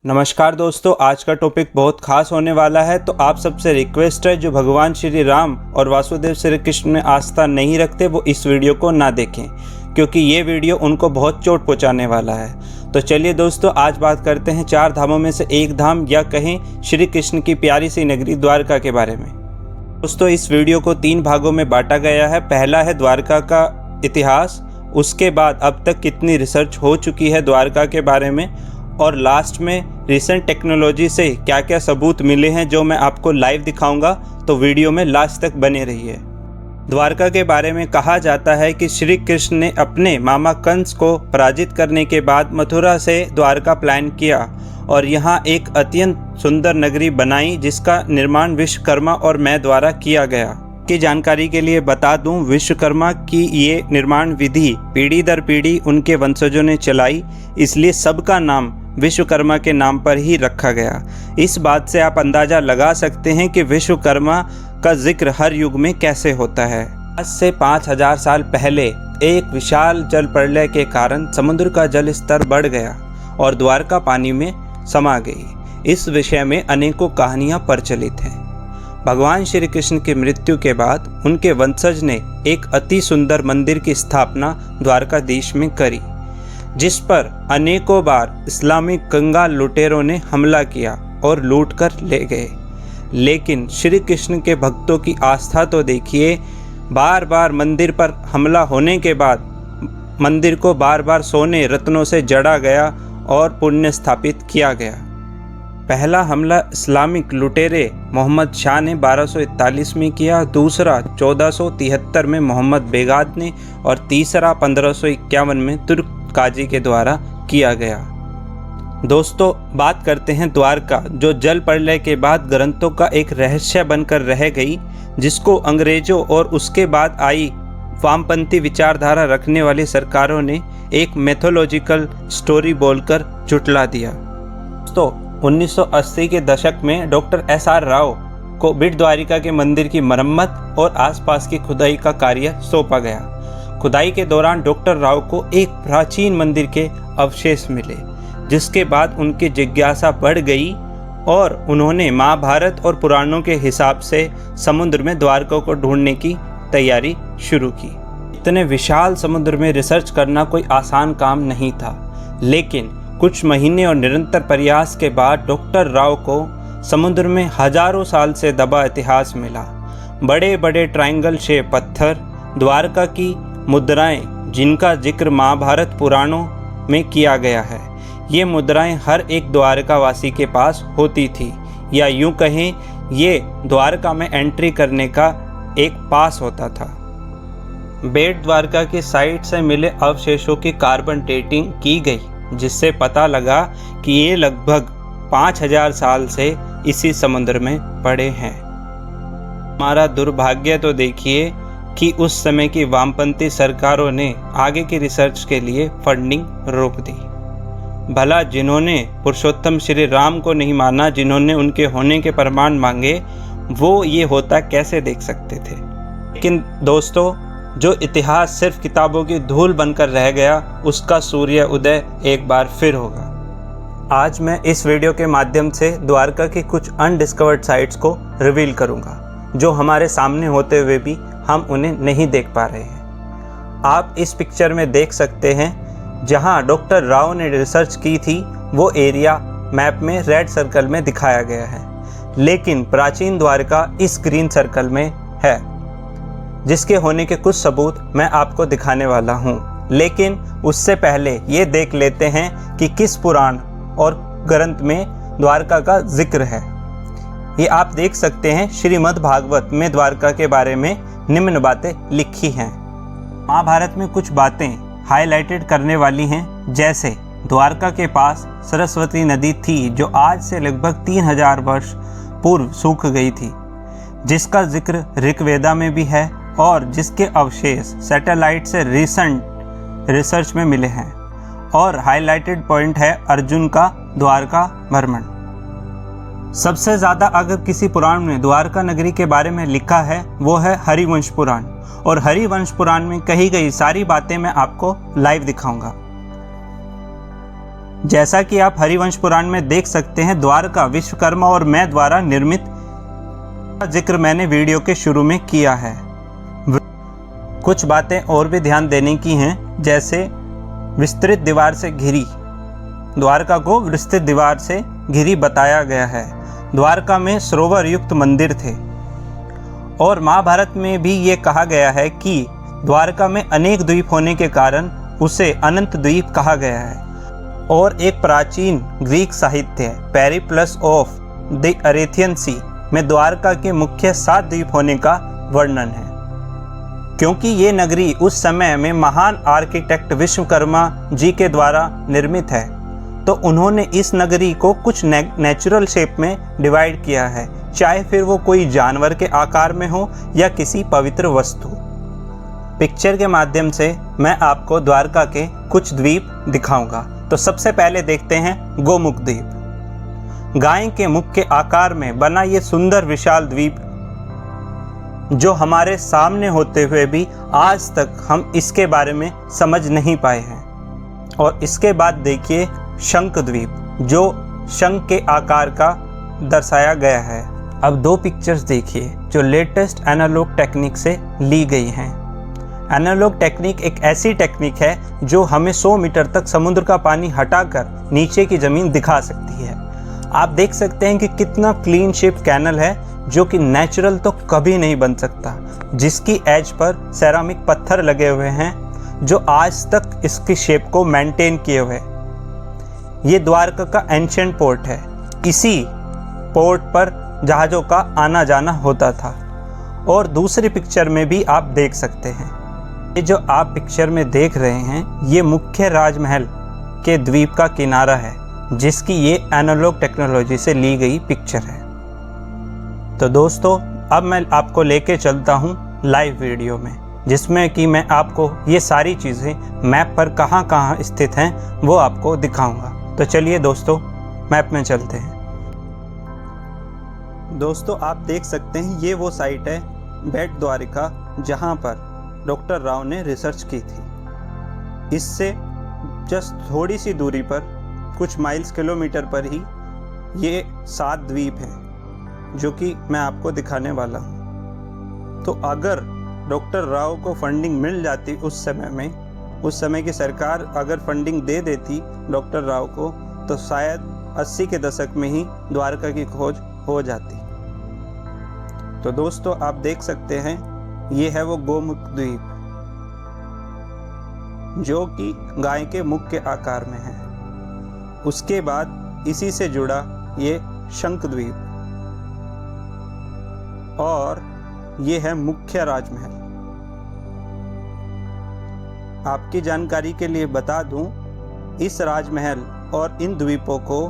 नमस्कार दोस्तों, आज का टॉपिक बहुत खास होने वाला है। तो आप सबसे रिक्वेस्ट है, जो भगवान श्री राम और वासुदेव श्री कृष्ण में आस्था नहीं रखते वो इस वीडियो को ना देखें, क्योंकि ये वीडियो उनको बहुत चोट पहुंचाने वाला है। तो चलिए दोस्तों, आज बात करते हैं 4 धामों में से एक धाम या कहें श्री कृष्ण की प्यारी सी नगरी द्वारका के बारे में। दोस्तों, इस वीडियो को 3 भागों में बांटा गया है। पहला है द्वारका का इतिहास, उसके बाद अब तक कितनी रिसर्च हो चुकी है द्वारका के बारे में, और लास्ट में रिसेंट टेक्नोलॉजी से क्या क्या सबूत मिले हैं जो मैं आपको लाइव दिखाऊंगा। तो वीडियो में लास्ट तक बने रहिए। द्वारका के बारे में कहा जाता है कि श्री कृष्ण ने अपने मामा कंस को पराजित करने के बाद मथुरा से द्वारका प्लान किया और यहाँ एक अत्यंत सुंदर नगरी बनाई, जिसका निर्माण विश्वकर्मा और मैं द्वारा किया गया। की जानकारी के लिए बता दूं, विश्वकर्मा की ये निर्माण विधि पीढ़ी दर पीढ़ी उनके वंशजों ने चलाई, इसलिए सबका नाम विश्वकर्मा के नाम पर ही रखा गया। इस बात से आप अंदाज़ा लगा सकते हैं कि विश्वकर्मा का जिक्र हर युग में कैसे होता है। आज से 5000 साल पहले एक विशाल जल प्रलय के कारण समुद्र का जल स्तर बढ़ गया और द्वारका पानी में समा गई। इस विषय में अनेकों कहानियां प्रचलित हैं। भगवान श्री कृष्ण की मृत्यु के बाद उनके वंशज ने एक अति सुंदर मंदिर की स्थापना द्वारकाधीश में करी, जिस पर अनेकों बार इस्लामिक कंगाल लुटेरों ने हमला किया और लूट कर ले गए। लेकिन श्री कृष्ण के भक्तों की आस्था तो देखिए, बार बार मंदिर पर हमला होने के बाद मंदिर को बार बार सोने रत्नों से जड़ा गया और पुण्य स्थापित किया गया। पहला हमला इस्लामिक लुटेरे मोहम्मद शाह ने 1241 में किया, दूसरा 1473 में मोहम्मद बेगाद ने और तीसरा 1551 में तुर्क काजी के द्वारा किया गया। दोस्तों, बात करते हैं द्वारका, जो जल प्रलय के बाद ग्रंथों का एक रहस्य बनकर रह गई, जिसको अंग्रेजों और उसके बाद आई वामपंथी विचारधारा रखने वाली सरकारों ने एक मैथोलॉजिकल स्टोरी बोलकर झुठला दिया। दोस्तों, 1980 के दशक में डॉक्टर SR राव को बेट द्वारिका के मंदिर की मरम्मत और आसपास की खुदाई का कार्य सौंपा गया। खुदाई के दौरान डॉक्टर राव को एक प्राचीन मंदिर के अवशेष मिले, जिसके बाद उनकी जिज्ञासा बढ़ गई और उन्होंने महाभारत और पुराणों के हिसाब से समुद्र में द्वारका को ढूंढने की तैयारी शुरू की। इतने विशाल समुद्र में रिसर्च करना कोई आसान काम नहीं था, लेकिन कुछ महीने और निरंतर प्रयास के बाद डॉक्टर राव को समुद्र में हजारों साल से दबा इतिहास मिला। बड़े बड़े ट्रायंगल शेप पत्थर, द्वारका की मुद्राएं, जिनका जिक्र महाभारत पुराणों में किया गया है। ये मुद्राएं हर एक द्वारकावासी के पास होती थी, या यूं कहें ये द्वारका में एंट्री करने का एक पास होता था। बेट द्वारका की साइट से मिले अवशेषों की कार्बन डेटिंग की गई, जिससे पता लगा कि ये लगभग 5000 साल से इसी समुद्र में पड़े हैं। हमारा दुर्भाग्य तो देखिए कि उस समय की वामपंथी सरकारों ने आगे की रिसर्च के लिए फंडिंग रोक दी। भला जिन्होंने पुरुषोत्तम श्री राम को नहीं माना, जिन्होंने उनके होने के प्रमाण मांगे, वो ये होता कैसे देख सकते थे। लेकिन दोस्तों, जो इतिहास सिर्फ किताबों की धूल बनकर रह गया, उसका सूर्य उदय एक बार फिर होगा। आज मैं इस वीडियो के माध्यम से द्वारका की कुछ अनडिस्कवर्ड साइट्स को रिवील करूंगा, जो हमारे सामने होते हुए भी हम उन्हें नहीं देख पा रहे हैं। आप इस पिक्चर में देख सकते हैं, जहां डॉक्टर राव ने रिसर्च की थी वो एरिया मैप में रेड सर्कल में दिखाया गया है, लेकिन प्राचीन द्वारका इस ग्रीन सर्कल में है, जिसके होने के कुछ सबूत मैं आपको दिखाने वाला हूं। लेकिन उससे पहले ये देख लेते हैं कि किस पुराण और ग्रंथ में द्वारका का जिक्र है। ये आप देख सकते हैं, श्रीमद् भागवत में द्वारका के बारे में निम्न बातें लिखी हैं। महाभारत में कुछ बातें हाईलाइटेड करने वाली हैं, जैसे द्वारका के पास सरस्वती नदी थी, जो आज से लगभग 3000 वर्ष पूर्व सूख गई थी, जिसका जिक्र ऋग्वेदा में भी है और जिसके अवशेष सैटेलाइट से रिसेंट रिसर्च में मिले हैं। और हाईलाइटेड पॉइंट है अर्जुन का द्वारका भ्रमण। सबसे ज़्यादा अगर किसी पुराण में द्वारका नगरी के बारे में लिखा है वो है हरिवंश पुराण, और हरिवंश पुराण में कही गई सारी बातें मैं आपको लाइव दिखाऊंगा। जैसा कि आप हरिवंश पुराण में देख सकते हैं, द्वारका विश्वकर्मा और मैं द्वारा निर्मित का जिक्र मैंने वीडियो के शुरू में किया है। कुछ बातें और भी ध्यान देने की हैं, जैसे विस्तृत दीवार से घिरी, द्वारका को विस्तृत दीवार से घिरी बताया गया है। द्वारका में सरोवर युक्त मंदिर थे और महाभारत में भी ये कहा गया है कि द्वारका में अनेक द्वीप होने के कारण उसे अनंत द्वीप कहा गया है। और एक प्राचीन ग्रीक साहित्य पेरिप्लस ऑफ द अरेथियन सी में द्वारका के मुख्य 7 द्वीप होने का वर्णन है। क्योंकि ये नगरी उस समय में महान आर्किटेक्ट विश्वकर्मा जी के द्वारा निर्मित है, तो उन्होंने इस नगरी को कुछ नेचुरल शेप में डिवाइड किया है, चाहे फिर वो कोई जानवर के आकार में हो या किसी पवित्र वस्तु। पिक्चर के माध्यम से मैं आपको द्वारका के कुछ द्वीप दिखाऊंगा। तो सबसे पहले देखते हैं गोमुख द्वीप। गाय के मुख के आकार में बना ये सुंदर विशाल द्वीप, जो हमारे सामने होते हुए भी आज तक हम इसके बारे में समझ नहीं पाए हैं। और इसके बाद देखिए शंख द्वीप, जो शंख के आकार का दर्शाया गया है। अब 2 पिक्चर्स देखिए जो लेटेस्ट एनालॉग टेक्निक से ली गई हैं। एनालॉग टेक्निक एक ऐसी टेक्निक है जो हमें 100 मीटर तक समुद्र का पानी हटाकर नीचे की ज़मीन दिखा सकती है। आप देख सकते हैं कि कितना क्लीन शेप कैनल है, जो कि नेचुरल तो कभी नहीं बन सकता, जिसकी एज पर सेरामिक पत्थर लगे हुए हैं जो आज तक इसकी शेप को मेंटेन किए हुए। ये द्वारका का एंशिएंट पोर्ट है। इसी पोर्ट पर जहाज़ों का आना जाना होता था। और दूसरी पिक्चर में भी आप देख सकते हैं, ये जो आप पिक्चर में देख रहे हैं, ये मुख्य राजमहल के द्वीप का किनारा है, जिसकी ये एनालॉग टेक्नोलॉजी से ली गई पिक्चर है। तो दोस्तों, अब मैं आपको लेके चलता हूँ लाइव वीडियो में, जिसमें कि मैं आपको ये सारी चीज़ें मैप पर कहाँ कहाँ स्थित हैं वो आपको दिखाऊंगा। तो चलिए दोस्तों, मैप में चलते हैं। दोस्तों, आप देख सकते हैं ये वो साइट है बेट द्वारिका, जहाँ पर डॉक्टर राव ने रिसर्च की थी। इससे जस्ट थोड़ी सी दूरी पर, कुछ माइल्स किलोमीटर पर ही ये 7 द्वीप हैं, जो कि मैं आपको दिखाने वाला हूँ। तो अगर डॉक्टर राव को फंडिंग मिल जाती उस समय में, उस समय की सरकार अगर फंडिंग दे देती डॉक्टर राव को, तो शायद 80 के दशक में ही द्वारका की खोज हो जाती। तो दोस्तों, आप देख सकते हैं ये है वो गोमुख द्वीप, जो कि गाय के मुख के आकार में है। उसके बाद इसी से जुड़ा ये शंख द्वीप, और ये है मुख्य राजमहल। आपकी जानकारी के लिए बता दूं, इस राजमहल और इन द्वीपों को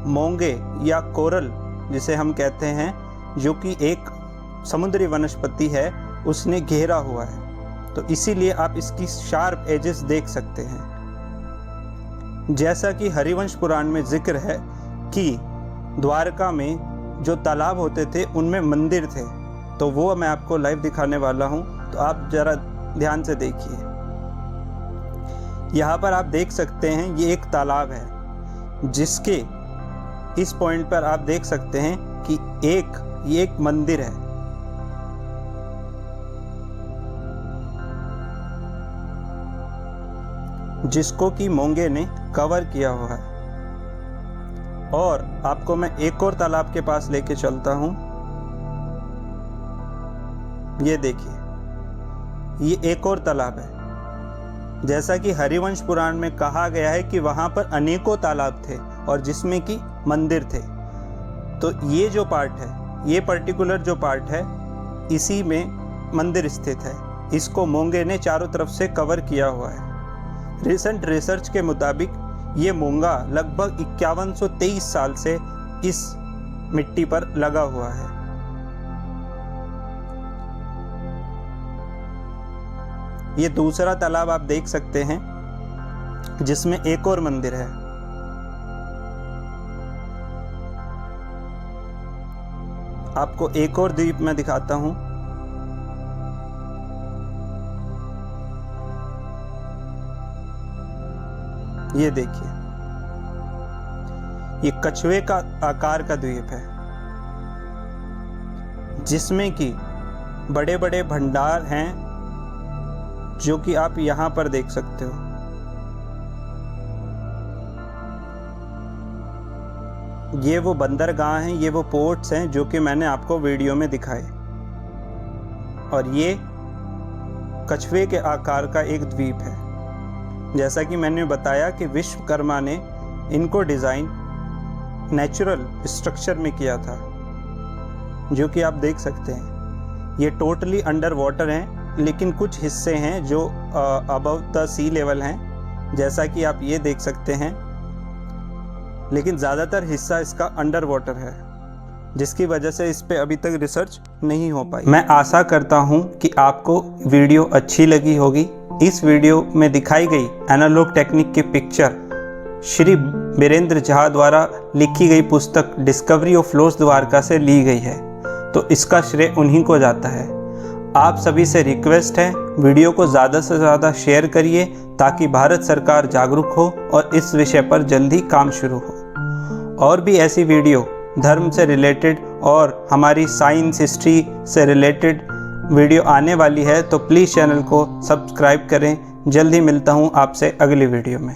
मोंगे या कोरल जिसे हम कहते हैं, जो कि एक समुद्री वनस्पति है, उसने घेरा हुआ है। तो इसीलिए आप इसकी शार्प एजेस देख सकते हैं। जैसा कि हरिवंश पुराण में जिक्र है कि द्वारका में जो तालाब होते थे उनमें मंदिर थे, तो वो मैं आपको लाइव दिखाने वाला हूँ। तो आप ज़रा ध्यान से देखिए। यहाँ पर आप देख सकते हैं ये एक तालाब है, जिसके इस पॉइंट पर आप देख सकते हैं कि ये एक मंदिर है। जिसको कि मोंगे ने कवर किया हुआ है। और आपको मैं एक और तालाब के पास लेके चलता हूं। ये देखिए, ये एक और तालाब है। जैसा कि हरिवंश पुराण में कहा गया है कि वहां पर अनेकों तालाब थे और जिसमें कि मंदिर थे। तो ये जो पार्ट है, ये पर्टिकुलर जो पार्ट है, इसी में मंदिर स्थित है। इसको मोंगे ने चारों तरफ से कवर किया हुआ है। रिसेंट रिसर्च के मुताबिक ये मोंगा लगभग 5123 साल से इस मिट्टी पर लगा हुआ है। ये दूसरा तालाब आप देख सकते हैं, जिसमें एक और मंदिर है। आपको एक और द्वीप में दिखाता हूं। ये देखिए, ये कछुए का आकार का द्वीप है जिसमें कि बड़े बड़े भंडार हैं जो कि आप यहाँ पर देख सकते हो। ये वो बंदरगाह हैं, ये वो पोर्ट्स हैं जो कि मैंने आपको वीडियो में दिखाए। और ये कछुए के आकार का एक द्वीप है। जैसा कि मैंने बताया कि विश्वकर्मा ने इनको डिज़ाइन नेचुरल स्ट्रक्चर में किया था, जो कि आप देख सकते हैं। ये टोटली अंडर वाटर हैं, लेकिन कुछ हिस्से हैं जो अबव द सी लेवल हैं, जैसा कि आप ये देख सकते हैं। लेकिन ज़्यादातर हिस्सा इसका अंडर वाटर है, जिसकी वजह से इस पे अभी तक रिसर्च नहीं हो पाई। मैं आशा करता हूँ कि आपको वीडियो अच्छी लगी होगी। इस वीडियो में दिखाई गई एनालॉग टेक्निक की पिक्चर श्री बीरेंद्र झा द्वारा लिखी गई पुस्तक डिस्कवरी ऑफ लॉस्ट द्वारका से ली गई है, तो इसका श्रेय उन्हीं को जाता है। आप सभी से रिक्वेस्ट है, वीडियो को ज़्यादा से ज़्यादा शेयर करिए ताकि भारत सरकार जागरूक हो और इस विषय पर जल्दी काम शुरू हो। और भी ऐसी वीडियो धर्म से रिलेटेड और हमारी साइंस हिस्ट्री से रिलेटेड वीडियो आने वाली है, तो प्लीज़ चैनल को सब्सक्राइब करें। जल्दी मिलता हूँ आपसे अगली वीडियो में।